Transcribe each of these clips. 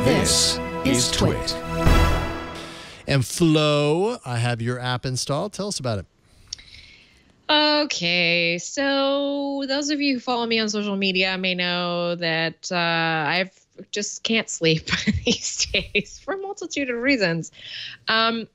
This is TWiT. And Flo, I have your app installed. Tell us about it. Okay, so those of you who follow me on social media may know that I just can't sleep these days for a multitude of reasons. And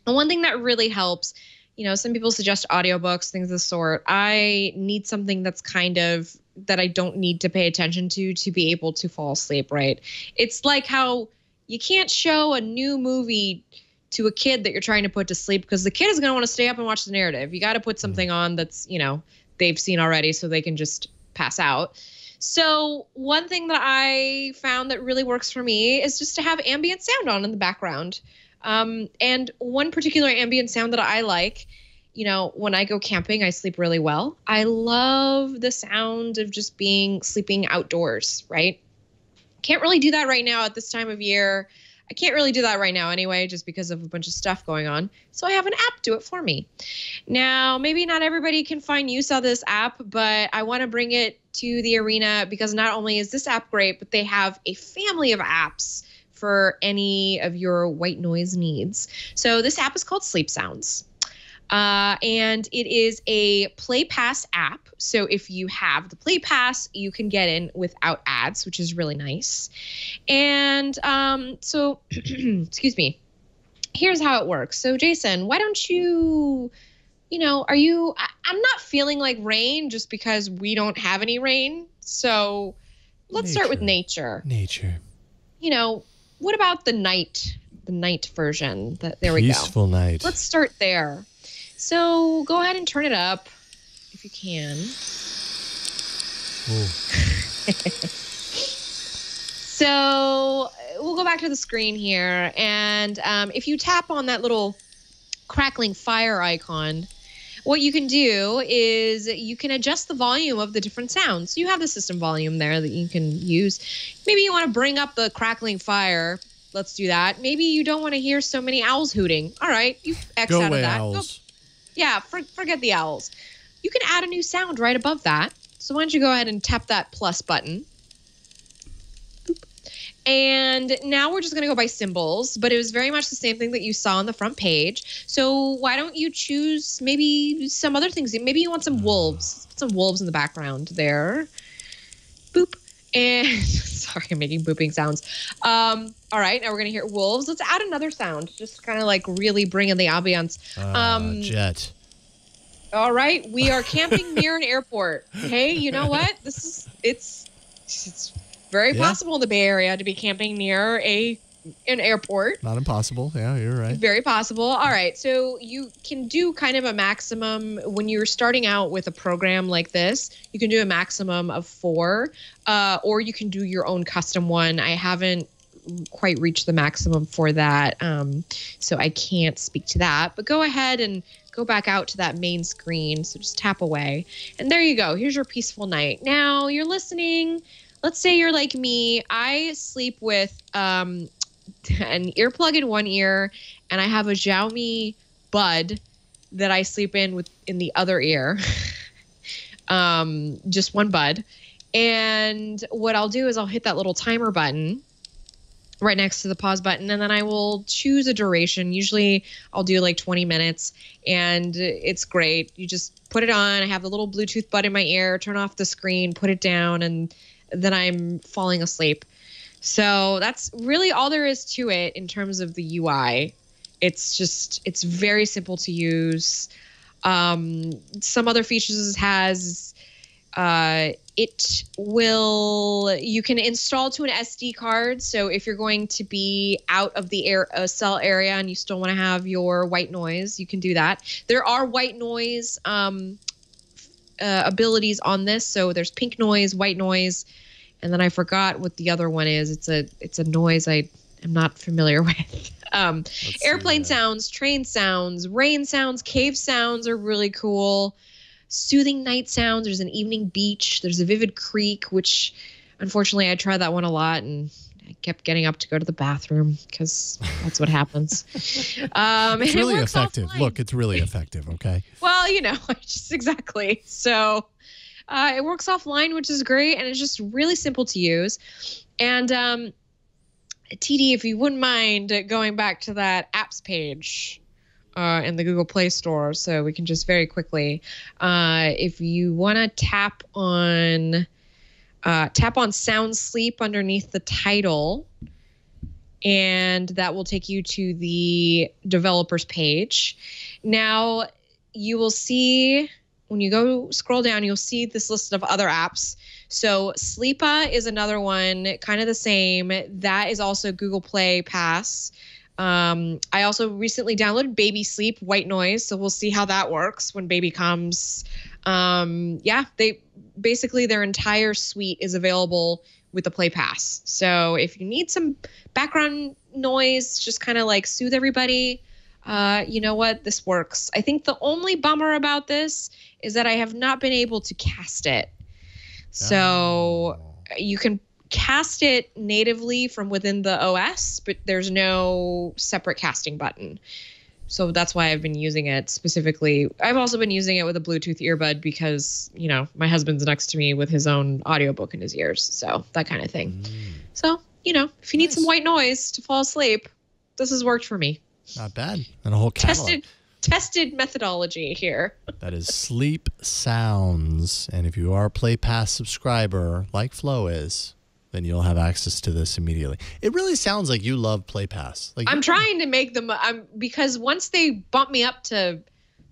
one thing that really helps, you know, some people suggest audiobooks, things of the sort. I need something that's kind of that I don't need to pay attention to be able to fall asleep, right? It's like how you can't show a new movie to a kid that you're trying to put to sleep because the kid is going to want to stay up and watch the narrative. You got to put something on that's, you know, they've seen already so they can just pass out. So one thing that I found that really works for me is just to have ambient sound on in the background. And one particular ambient sound that I like, you know, when I go camping, I sleep really well. I love the sound of just sleeping outdoors, right? Can't really do that right now at this time of year. I can't really do that right now anyway, just because of a bunch of stuff going on. So I have an app do it for me. Now, maybe not everybody can find use of this app, but I want to bring it to the arena because not only is this app great, but they have a family of apps for any of your white noise needs. So this app is called Sleep Sounds. And it is a Play Pass app. So if you have the Play Pass, you can get in without ads, which is really nice. And so, excuse me, here's how it works. So Jason, why don't you know, I'm not feeling like rain just because we don't have any rain. So let's start with nature. Nature. You know, what about the night version? There we go. Peaceful night. Let's start there. So go ahead and turn it up if you can. So we'll go back to the screen here. And if you tap on that little crackling fire icon, what you can do is you can adjust the volume of the different sounds. So you have the system volume there that you can use. Maybe you want to bring up the crackling fire. Let's do that. Maybe you don't want to hear so many owls hooting. All right, you X out of that. Owls. Yeah, forget the owls. You can add a new sound right above that. So why don't you go ahead and tap that plus button. Boop. And now we're just going to go by symbols, but it was very much the same thing that you saw on the front page. So why don't you choose maybe some other things? Maybe you want some wolves. Some wolves in the background there. Boop. And sorry, I'm making booping sounds. All right, now we're going to hear wolves. Let's add another sound, just kind of like really bring in the ambiance. Jet. All right, we are camping near an airport. Hey, you know what? It's very possible in the Bay Area to be camping near an airport. Not impossible. Yeah, you're right. Very possible. All right, so you can do kind of a maximum when you're starting out with a program like this. You can do a maximum of 4, or you can do your own custom one. I haven't quite reached the maximum for that, so I can't speak to that. But go ahead and go back out to that main screen. So just tap away, and there you go. Here's your peaceful night. Now you're listening. Let's say you're like me. I sleep with an earplug in one ear, and I have a Xiaomi Bud that I sleep in the other ear. Just one bud. And what I'll do is I'll hit that little timer button right next to the pause button, and then I will choose a duration. Usually I'll do like 20 minutes, and it's great. You just put it on. I have the little Bluetooth bud in my ear, turn off the screen, put it down, and then I'm falling asleep. So that's really all there is to it in terms of the UI. It's very simple to use. Some other features it has, you can install to an SD card. So if you're going to be out of the cell area and you still want to have your white noise, you can do that. There are white noise abilities on this. So there's pink noise, white noise, and then I forgot what the other one is. It's a noise I am not familiar with. Airplane sounds, train sounds, rain sounds, cave sounds are really cool. Soothing night sounds. There's an evening beach. There's a vivid creek, which unfortunately I tried that one a lot and I kept getting up to go to the bathroom because that's what happens. It's really effective. Look, it's really effective. Okay. Well, just exactly. So it works offline, which is great. And it's just really simple to use. And TD, if you wouldn't mind going back to that apps page in the Google Play Store, so we can just very quickly, if you want to tap on Sound Sleep underneath the title, and that will take you to the developers page. Now, you will see, when you go scroll down, you'll see this list of other apps. So Sleepa is another one, kind of the same. That is also Google Play Pass. I also recently downloaded Baby Sleep White Noise, so we'll see how that works when baby comes. Yeah, basically their entire suite is available with the Play Pass. So if you need some background noise, just kind of like soothe everybody, you know what? This works. I think the only bummer about this is that I have not been able to cast it. So you can cast it natively from within the OS, but there's no separate casting button. So that's why I've been using it specifically. I've also been using it with a Bluetooth earbud because, you know, my husband's next to me with his own audiobook in his ears. So that kind of thing. So, you know, if you need some white noise to fall asleep, this has worked for me. Not bad. And a whole catalog. Tested methodology here. That is Sleep Sounds. And if you are a Play Pass subscriber, like Flo is, then you'll have access to this immediately. It really sounds like you love Play Pass. Like, I'm trying to make them, because once they bump me up to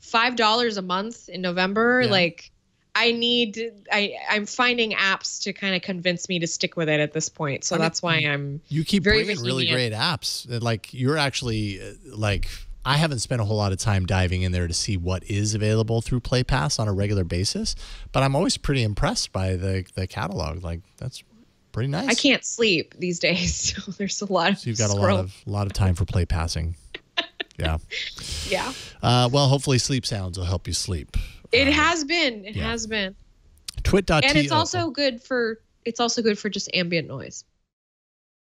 $5 a month in November, like I'm finding apps to kind of convince me to stick with it at this point. So that's why you keep very bringing really great apps. Like, you're actually like, I haven't spent a whole lot of time diving in there to see what is available through Play Pass on a regular basis, but I'm always pretty impressed by the catalog. Like, that's pretty nice. I can't sleep these days, so there's a lot of So you've got a lot of time for play passing. Yeah. Yeah. Well, hopefully Sleep Sounds will help you sleep. It has been. It has been. TWiT.to. And it's also good for just ambient noise.